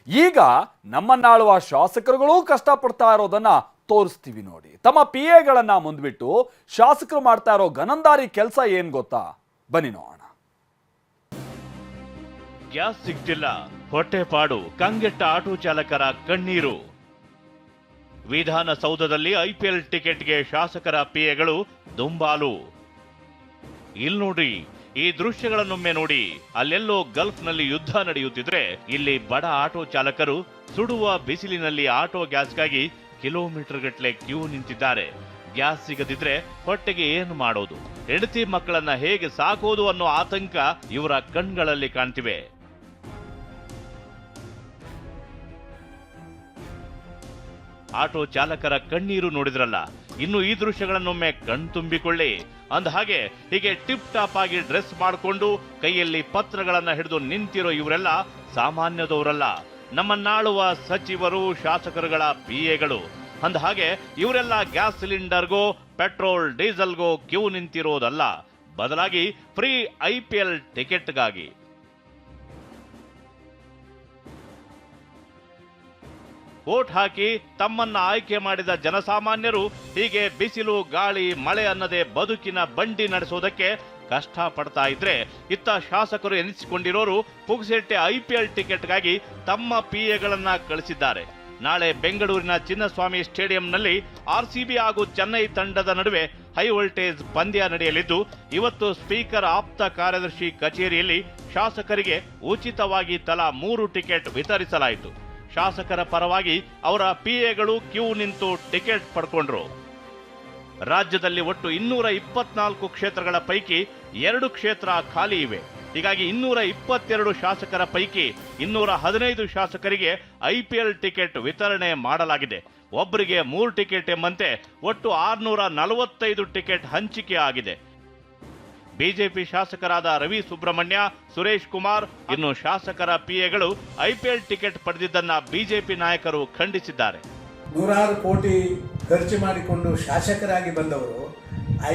ಈಗ ನಮ್ಮನ್ನಾಳುವ ಶಾಸಕರುಗಳು ಕಷ್ಟಪಡ್ತಾ ಇರೋದನ್ನ ತೋರಿಸ್ತೀವಿ ನೋಡಿ. ತಮ್ಮ PAಗಳನ್ನ ಮುಂದ್ಬಿಟ್ಟು ಶಾಸಕರು ಮಾಡ್ತಾ ಇರೋ ಗನಂದಾರಿ ಕೆಲಸ ಏನ್ ಗೊತ್ತಾ? ಬನ್ನಿ ನೋಡೋಣ. ಗ್ಯಾಸ್ ಸಿಗ್ತಿಲ್ಲ, ಹೊಟ್ಟೆಪಾಡು, ಕಂಗೆಟ್ಟ ಆಟೋ ಚಾಲಕರ ಕಣ್ಣೀರು. ವಿಧಾನಸೌಧದಲ್ಲಿ IPL ಟಿಕೆಟ್ಗೆ ಶಾಸಕರ PAಗಳು ದುಂಬಾಲು. ಇಲ್ಲಿ ನೋಡಿ, ಈ ದೃಶ್ಯಗಳನ್ನೊಮ್ಮೆ ನೋಡಿ. ಅಲ್ಲೆಲ್ಲೋ ಗಲ್ಫ್ನಲ್ಲಿ ಯುದ್ಧ ನಡೆಯುತ್ತಿದ್ರೆ ಇಲ್ಲಿ ಬಡ ಆಟೋ ಚಾಲಕರು ಸುಡುವ ಬಿಸಿಲಿನಲ್ಲಿ ಆಟೋ ಗ್ಯಾಸ್ಗಾಗಿ ಕಿಲೋಮೀಟರ್ ಗಟ್ಟಲೆ ಕ್ಯೂ ನಿಂತಿದ್ದಾರೆ. ಗ್ಯಾಸ್ ಸಿಗದಿದ್ರೆ ಹೊಟ್ಟೆಗೆ ಏನು ಮಾಡೋದು, ಹೆಂಡತಿ ಮಕ್ಕಳನ್ನ ಹೇಗೆ ಸಾಕೋದು ಅನ್ನೋ ಆತಂಕ ಇವರ ಕಣ್ಗಳಲ್ಲಿ ಕಾಣ್ತಿವೆ. ಆಟೋ ಚಾಲಕರ ಕಣ್ಣೀರು ನೋಡಿದ್ರಲ್ಲ, ಇನ್ನು ಈ ದೃಶ್ಯಗಳನ್ನೊಮ್ಮೆ ಕಣ್ತುಂಬಿಕೊಳ್ಳಿ. ಅಂದ ಹಾಗೆ ಹೀಗೆ ಟಿಪ್ ಟಾಪ್ ಆಗಿ ಡ್ರೆಸ್ ಮಾಡಿಕೊಂಡು ಕೈಯಲ್ಲಿ ಪತ್ರಗಳನ್ನ ಹಿಡಿದು ನಿಂತಿರೋ ಇವರೆಲ್ಲ ಸಾಮಾನ್ಯದವರಲ್ಲ. ನಮ್ಮನ್ನಾಳುವ ಸಚಿವರು, ಶಾಸಕರುಗಳ PAಗಳು. ಅಂದ ಹಾಗೆ ಇವರೆಲ್ಲ ಗ್ಯಾಸ್ ಸಿಲಿಂಡರ್ಗೋ ಪೆಟ್ರೋಲ್ ಡೀಸೆಲ್ಗೋ ಕ್ಯೂ ನಿಂತಿರೋದಲ್ಲ, ಬದಲಾಗಿ ಫ್ರೀ IPL ಟಿಕೆಟ್ಗಾಗಿ. ವೋಟ್ ಹಾಕಿ ತಮ್ಮನ್ನ ಆಯ್ಕೆ ಮಾಡಿದ ಜನಸಾಮಾನ್ಯರು ಹೀಗೆ ಬಿಸಿಲು, ಗಾಳಿ, ಮಳೆ ಅನ್ನದೇ ಬದುಕಿನ ಬಂಡಿ ನಡೆಸೋದಕ್ಕೆ ಕಷ್ಟ ಪಡ್ತಾ ಇದ್ರೆ, ಇತ್ತ ಶಾಸಕರು ಎನಿಸಿಕೊಂಡಿರೋರು ಪುಗ್ಸೆಟ್ಟೆ IPL ಟಿಕೆಟ್ಗಾಗಿ ತಮ್ಮ PAಗಳನ್ನ ಕಳಿಸಿದ್ದಾರೆ. ನಾಳೆ ಬೆಂಗಳೂರಿನ ಚಿನ್ನಸ್ವಾಮಿ ಸ್ಟೇಡಿಯಂನಲ್ಲಿ RCB ಹಾಗೂ ಚೆನ್ನೈ ತಂಡದ ನಡುವೆ ಹೈ ವೋಲ್ಟೇಜ್ ಪಂದ್ಯ ನಡೆಯಲಿದ್ದು, ಇವತ್ತು ಸ್ಪೀಕರ್ ಆಪ್ತ ಕಾರ್ಯದರ್ಶಿ ಕಚೇರಿಯಲ್ಲಿ ಶಾಸಕರಿಗೆ ಉಚಿತವಾಗಿ ತಲಾ 3 ಟಿಕೆಟ್ ವಿತರಿಸಲಾಯಿತು. ಶಾಸಕರ ಪರವಾಗಿ ಅವರ PAಗಳು ಕ್ಯೂ ನಿಂತು ಟಿಕೆಟ್ ಪಡ್ಕೊಂಡ್ರು. ರಾಜ್ಯದಲ್ಲಿ ಒಟ್ಟು 224 ಕ್ಷೇತ್ರಗಳ ಪೈಕಿ 2 ಕ್ಷೇತ್ರ ಖಾಲಿ ಇವೆ. ಹೀಗಾಗಿ 222 ಶಾಸಕರ ಪೈಕಿ 215 ಶಾಸಕರಿಗೆ IPL ಟಿಕೆಟ್ ವಿತರಣೆ ಮಾಡಲಾಗಿದೆ. ಒಬ್ಬರಿಗೆ 3 ಟಿಕೆಟ್ ಎಂಬಂತೆ ಒಟ್ಟು 645 ಟಿಕೆಟ್ ಹಂಚಿಕೆ ಆಗಿದೆ. ಬಿಜೆಪಿ ಶಾಸಕರಾದ ರವಿ ಸುಬ್ರಹ್ಮಣ್ಯ, ಸುರೇಶ್ ಕುಮಾರ್, ಇನ್ನು ಶಾಸಕರ PAಗಳು IPL ಟಿಕೆಟ್ ಪಡೆದಿದ್ದನ್ನ ಬಿಜೆಪಿ ನಾಯಕರು ಖಂಡಿಸಿದ್ದಾರೆ. 100 ಕೋಟಿ ಖರ್ಚು ಮಾಡಿಕೊಂಡು ಶಾಸಕರಾಗಿ ಬಂದವರು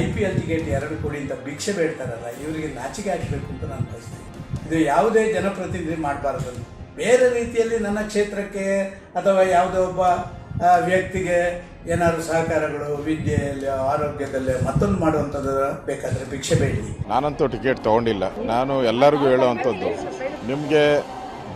IPL ಟಿಕೆಟ್ 2 ಕೋಟಿ ಅಂತ ಭಿಕ್ಷೆ ಬೇಡ್ತಾರಲ್ಲ, ಇವರಿಗೆ ನಾಚಿಕೆ ಹಾಕಬೇಕು ಅಂತ ನಾನು ಬಯಸ್ತೀನಿ. ಇದು ಯಾವುದೇ ಜನಪ್ರತಿನಿಧಿ ಮಾಡಬಾರ್ದು. ಬೇರೆ ರೀತಿಯಲ್ಲಿ ನನ್ನ ಕ್ಷೇತ್ರಕ್ಕೆ ಅಥವಾ ಯಾವುದೋ ಒಬ್ಬ ವ್ಯಕ್ತಿಗೆ ಏನಾದ್ರು ಸಹಕಾರಗಳು ವಿದ್ಯೆಯಲ್ಲಿ, ಆರೋಗ್ಯದಲ್ಲಿ ಮತ್ತೊಂದು ಮಾಡುವಂಥದ್ದು ಬೇಕಾದರೆ ಭಿಕ್ಷೆ ಬೇಡಲಿ. ನಾನಂತೂ ಟಿಕೆಟ್ ತೊಗೊಂಡಿಲ್ಲ. ನಾನು ಎಲ್ಲರಿಗೂ ಹೇಳುವಂಥದ್ದು, ನಿಮಗೆ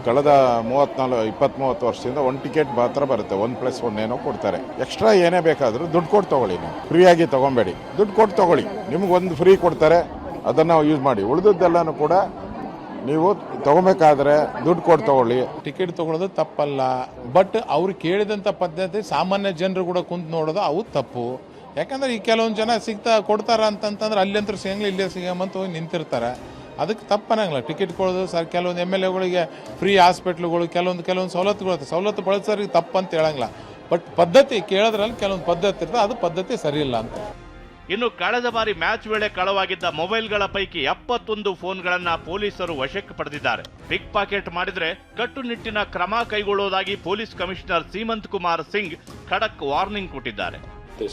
ಕಳೆದ 20-30 ವರ್ಷದಿಂದ 1 ಟಿಕೆಟ್ ಮಾತ್ರ ಬರುತ್ತೆ. 1+1 ಏನೋ ಕೊಡ್ತಾರೆ. ಎಕ್ಸ್ಟ್ರಾ ಏನೇ ಬೇಕಾದರೂ ದುಡ್ಡು ಕೊಟ್ಟು ತೊಗೊಳ್ಳಿ. ನೀವು ಫ್ರೀಯಾಗಿ ತೊಗೊಬೇಡಿ, ದುಡ್ಡು ಕೊಟ್ಟು ತೊಗೊಳ್ಳಿ. ನಿಮಗೊಂದು ಫ್ರೀ ಕೊಡ್ತಾರೆ, ಅದನ್ನು ಯೂಸ್ ಮಾಡಿ. ಉಳಿದದ್ದೆಲ್ಲನೂ ಕೂಡ ನೀವು ತಗೋಬೇಕಾದ್ರೆ ದುಡ್ಡು ಕೊಟ್ಟು ತಗೊಳ್ಳಿ. ಟಿಕೆಟ್ ತಗೊಳ್ಳೋದು ತಪ್ಪಲ್ಲ, ಬಟ್ ಅವ್ರು ಕೇಳಿದಂಥ ಪದ್ಧತಿ ಸಾಮಾನ್ಯ ಜನರು ಕೂಡ ಕುಂತು ನೋಡೋದು ಅವು ತಪ್ಪು. ಯಾಕಂದ್ರೆ ಈ ಕೆಲವೊಂದು ಜನ ಕೊಡ್ತಾರ ಅಂತಂದ್ರೆ ಅಲ್ಲಂತೂ ಸಿಗಂಗಿಲ್ಲ, ಇಲ್ಲೇ ಸಿಗಂತ ಹೋಗಿ ನಿಂತಿರ್ತಾರೆ. ಅದಕ್ಕೆ ತಪ್ಪನಂಗಿಲ್ಲ. ಟಿಕೆಟ್ ಕೊಡೋದು ಸರ್, ಕೆಲವೊಂದು MLAಗಳಿಗೆ ಫ್ರೀ ಹಾಸ್ಪಿಟ್ಲ್ಗಳು, ಕೆಲವೊಂದು ಸವಲತ್ತು ಬಳಸೋರಿಗೆ ತಪ್ಪಂತ ಹೇಳಂಗಿಲ್ಲ. ಬಟ್ ಪದ್ಧತಿ ಕೇಳೋದ್ರಲ್ಲಿ ಕೆಲವೊಂದು ಪದ್ಧತಿ ಇರ್ತದೆ, ಅದು ಪದ್ಧತಿ ಸರಿ ಇಲ್ಲ ಅಂತ. ಇನ್ನು ಕಳೆದ ಬಾರಿ ಮ್ಯಾಚ್ ವೇಳೆ ಕಳವಾಗಿದ್ದ ಮೊಬೈಲ್ಗಳ ಪೈಕಿ 71 ಫೋನ್ಗಳನ್ನ ಪೊಲೀಸರು ವಶಕ್ಕೆ ಪಡೆದಿದ್ದಾರೆ. ಪಿಕ್ ಪಾಕೆಟ್ ಮಾಡಿದ್ರೆ ಕಟ್ಟುನಿಟ್ಟಿನ ಕ್ರಮ ಕೈಗೊಳ್ಳುವುದಾಗಿ ಪೊಲೀಸ್ ಕಮಿಷನರ್ ಸೀಮಂತ್ ಕುಮಾರ್ ಸಿಂಗ್ ಖಡಕ್ ವಾರ್ನಿಂಗ್ ಕೊಟ್ಟಿದ್ದಾರೆ.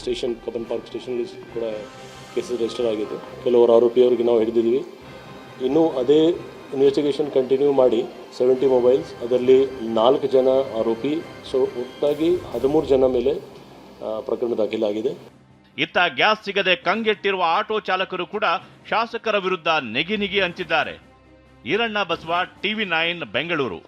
ಸ್ಟೇಷನ್ ಕಬ್ಬನ್ ಪಾರ್ಕ್ ಸ್ಟೇಷನ್ ಕೂಡ ಕೇಸಸ್ ರಿಜಿಸ್ಟರ್ ಆಗಿದೆ. ಕೆಲವರು ಆರೋಪಿಯವರಿಗೆ ನಾವು ಹಿಡಿದಿದ್ದೀವಿ. ಇನ್ನೂ ಅದೇ ಇನ್ವೆಸ್ಟಿಗೇಷನ್ ಕಂಟಿನ್ಯೂ ಮಾಡಿ 70 ಮೊಬೈಲ್ಸ್, ಅದರಲ್ಲಿ 4 ಜನ ಆರೋಪಿ, ಸೊ ಒಟ್ಟಾಗಿ 13 ಜನ ಮೇಲೆ ಪ್ರಕರಣ ದಾಖಲಾಗಿದೆ. ಇತ್ತ ಗ್ಯಾಸ್ ಸಿಗದೆ ಕಂಗೆಟ್ಟಿರುವ ಆಟೋ ಚಾಲಕರು ಕೂಡ ಶಾಸಕರ ವಿರುದ್ಧ ನೆಗಿ ಅಂತಿದ್ದಾರೆ. ಈರಣ್ಣ ಬಸವ, TV9 ಬೆಂಗಳೂರು.